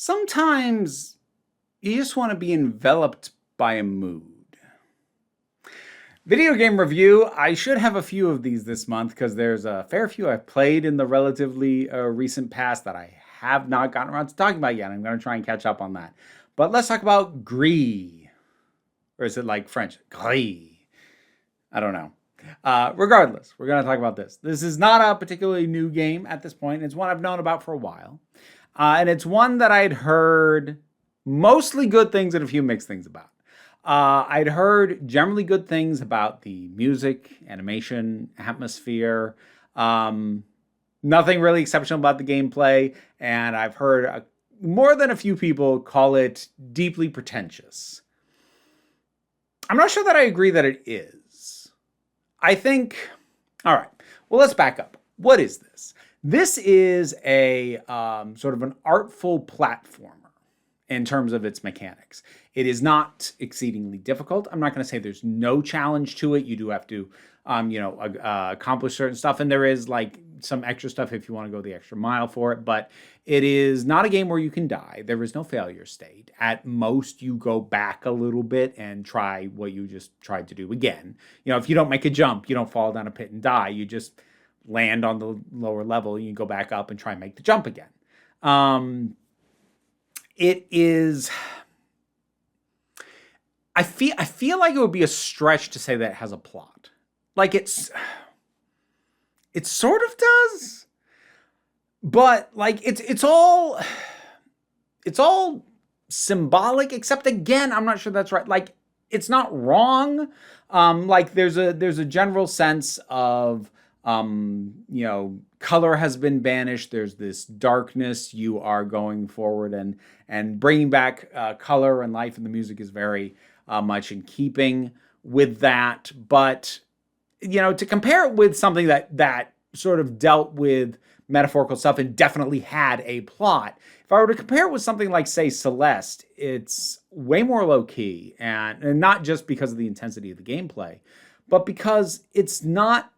Sometimes you just want to be enveloped by a mood. Video game review. I should have a few of these this month because there's a fair few I've played in the relatively recent past that I have not gotten around to talking about yet. I'm going to try and catch up on that. But let's talk about Gris. Or is it like French? Gris. I don't know. Regardless, we're going to talk about this. This is not a particularly new game at this point. It's one I've known about for a while. And it's one that I'd heard mostly good things and a few mixed things about. I'd heard generally good things about the music, animation, atmosphere. Nothing really exceptional about the gameplay. And I've heard more than a few people call it deeply pretentious. I'm not sure that I agree that it is. I think, all right, well, let's back up. What is this? This is a sort of an artful platformer in terms of its mechanics. It is not exceedingly difficult. I'm not going to say there's no challenge to it. You do have to, accomplish certain stuff, and there is like some extra stuff if you want to go the extra mile for it. But it is not a game where you can die. There is no failure state. At most, you go back a little bit and try what you just tried to do again. If you don't make a jump, you don't fall down a pit and die. You just land on the lower level. You go back up and try and make the jump again. It is. I feel like it would be a stretch to say that it has a plot. Like it sort of does, but like it's all symbolic. Except again, I'm not sure that's right. Like it's not wrong. Like there's a general sense of color has been banished. There's this darkness. You are going forward and bringing back color and life, and the music is very much in keeping with that. But to compare it with something that sort of dealt with metaphorical stuff and definitely had a plot. If I were to compare it with something like, say, Celeste, it's way more low-key, and not just because of the intensity of the gameplay, but because it's not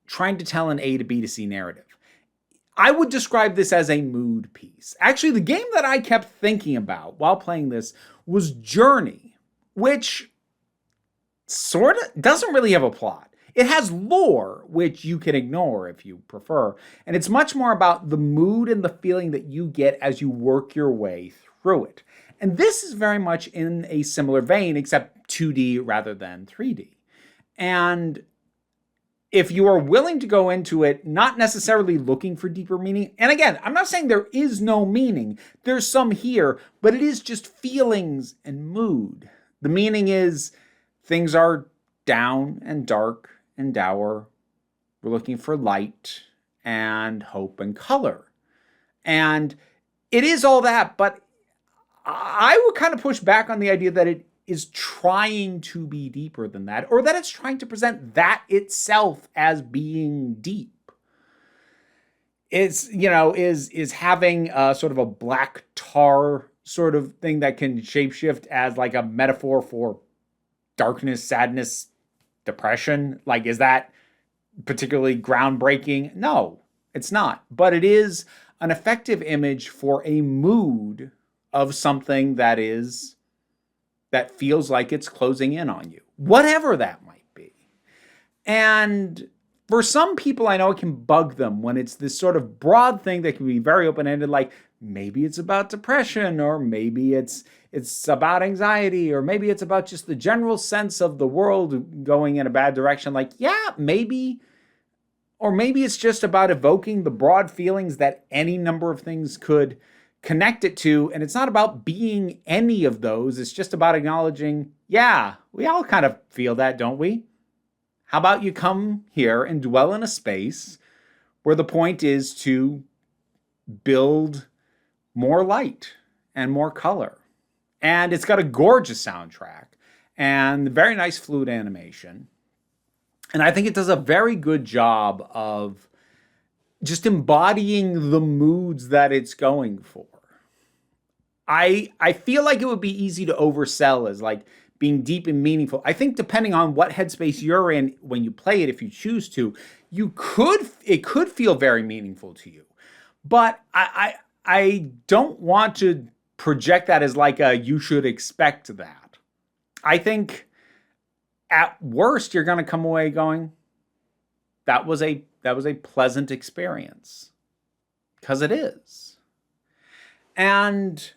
trying to tell an A to B to C narrative. I would describe this as a mood piece. Actually, the game that I kept thinking about while playing this was Journey, which sort of doesn't really have a plot. It has lore, which you can ignore if you prefer. And it's much more about the mood and the feeling that you get as you work your way through it. And this is very much in a similar vein, except 2D rather than 3D. And if you are willing to go into it, not necessarily looking for deeper meaning, and again, I'm not saying there is no meaning. There's some here, but it is just feelings and mood. The meaning is things are down and dark and dour. We're looking for light and hope and color. And it is all that, but I would kind of push back on the idea that it is trying to be deeper than that, or that it's trying to present that itself as being deep. It's, is having a sort of a black tar sort of thing that can shapeshift as like a metaphor for darkness, sadness, depression. Like, is that particularly groundbreaking? No, it's not. But it is an effective image for a mood of something that feels like it's closing in on you, whatever that might be. And for some people, I know it can bug them when it's this sort of broad thing that can be very open-ended, like maybe it's about depression, or maybe it's about anxiety, or maybe it's about just the general sense of the world going in a bad direction. Like, yeah, maybe. Or maybe it's just about evoking the broad feelings that any number of things could connect it to. And it's not about being any of those. It's just about acknowledging, yeah, we all kind of feel that, don't we? How about you come here and dwell in a space where the point is to build more light and more color. And it's got a gorgeous soundtrack and very nice fluid animation. And I think it does a very good job of just embodying the moods that it's going for. I feel like it would be easy to oversell as like being deep and meaningful. I think depending on what headspace you're in when you play it, if you choose to, it could feel very meaningful to you. But I don't want to project that as like a you should expect that. I think at worst you're going to come away going, that was a pleasant experience, because it is. And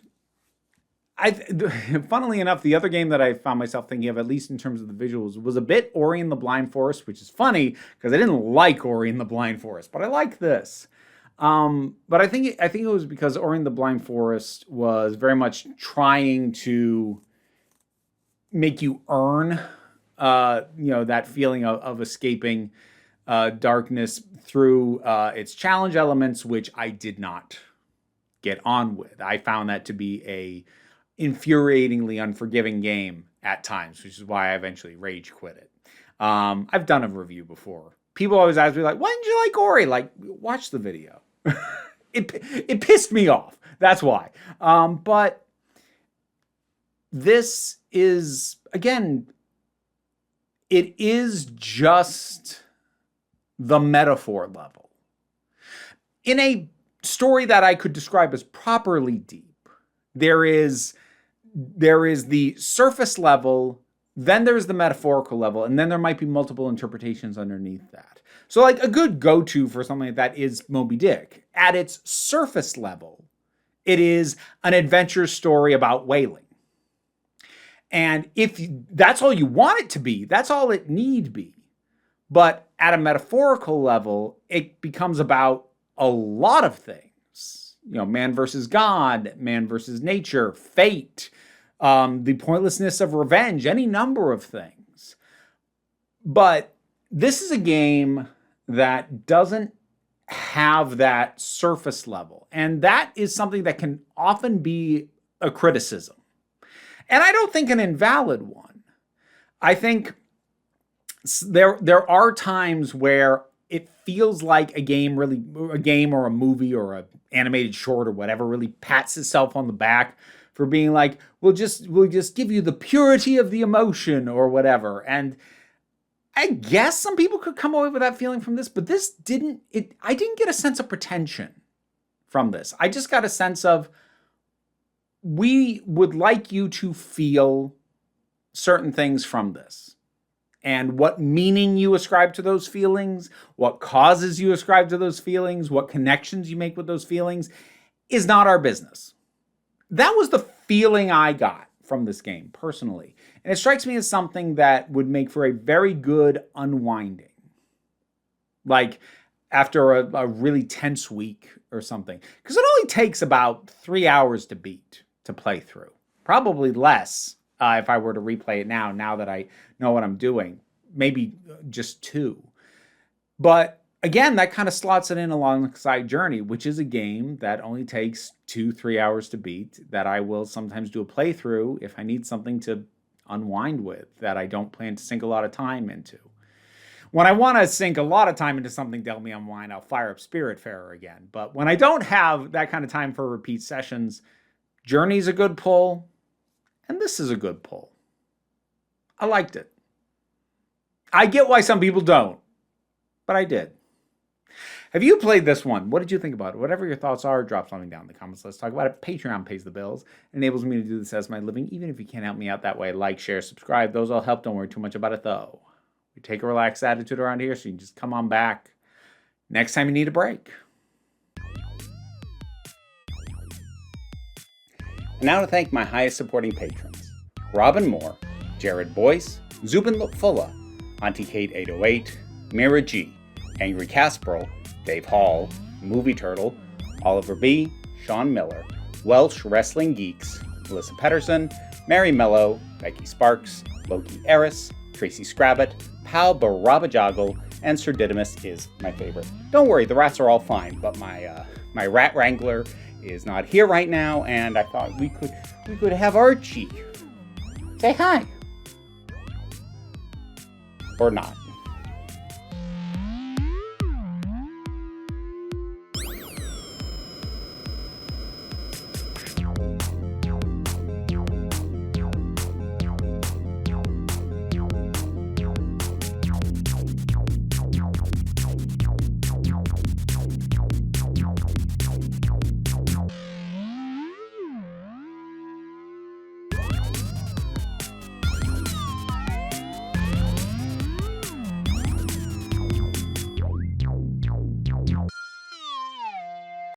funnily enough, the other game that I found myself thinking of, at least in terms of the visuals, was a bit Ori and the Blind Forest, which is funny because I didn't like Ori and the Blind Forest, but I like this. But I think it was because Ori and the Blind Forest was very much trying to make you earn, that feeling of escaping darkness through its challenge elements, which I did not get on with. I found that to be a infuriatingly unforgiving game at times, which is why I eventually rage quit it. I've done a review before. People always ask me, like, why didn't you like Ori? Like, watch the video. It pissed me off. That's why. But this is, again, it is just the metaphor level. In a story that I could describe as properly deep, there is the surface level, then there's the metaphorical level, and then there might be multiple interpretations underneath that. So like a good go-to for something like that is Moby Dick. At its surface level, it is an adventure story about whaling. And if that's all you want it to be, that's all it need be. But at a metaphorical level, it becomes about a lot of things. Man versus God, man versus nature, fate, the pointlessness of revenge, any number of things. But this is a game that doesn't have that surface level. And that is something that can often be a criticism. And I don't think an invalid one. I think there are times where it feels like a game or a movie or an animated short or whatever really pats itself on the back for being like, we'll just give you the purity of the emotion or whatever. And I guess some people could come away with that feeling from this, but this didn't. I didn't get a sense of pretension from this. I just got a sense of, we would like you to feel certain things from this. And what meaning you ascribe to those feelings, what causes you ascribe to those feelings, what connections you make with those feelings is not our business. That was the feeling I got from this game, personally. And it strikes me as something that would make for a very good unwinding. Like after a really tense week or something. Because it only takes about 3 hours to beat, to play through. Probably less. If I were to replay it now that I know what I'm doing, maybe just 2. But again, that kind of slots it in alongside Journey, which is a game that only takes 2-3 hours to beat, that I will sometimes do a playthrough if I need something to unwind with, that I don't plan to sink a lot of time into. When I want to sink a lot of time into something to help me unwind, I'll fire up Spiritfarer again. But when I don't have that kind of time for repeat sessions, Journey's a good pull. And this is a good pull. I liked it. I get why some people don't, but I did. Have you played this one? What did you think about it? Whatever your thoughts are, drop something down in the comments. Let's talk about it. Patreon pays the bills. It enables me to do this as my living. Even if you can't help me out that way, like, share, subscribe. Those all help. Don't worry too much about it, though. We take a relaxed attitude around here, so you can just come on back next time you need a break. And now to thank my highest supporting patrons: Robin Moore, Jared Boyce, Zubin Lupfula, Auntie Kate 808, Mira G, Angry Casperl, Dave Hall, Movie Turtle, Oliver B, Sean Miller, Welsh Wrestling Geeks, Melissa Pedersen, Mary Mello, Becky Sparks, Loki Eris, Tracy Scrabbit, Pal Barabajoggle, and Sir Didymus is my favorite. Don't worry, the rats are all fine, but my rat wrangler is not here right now, and I thought we could have Archie say hi. Or not.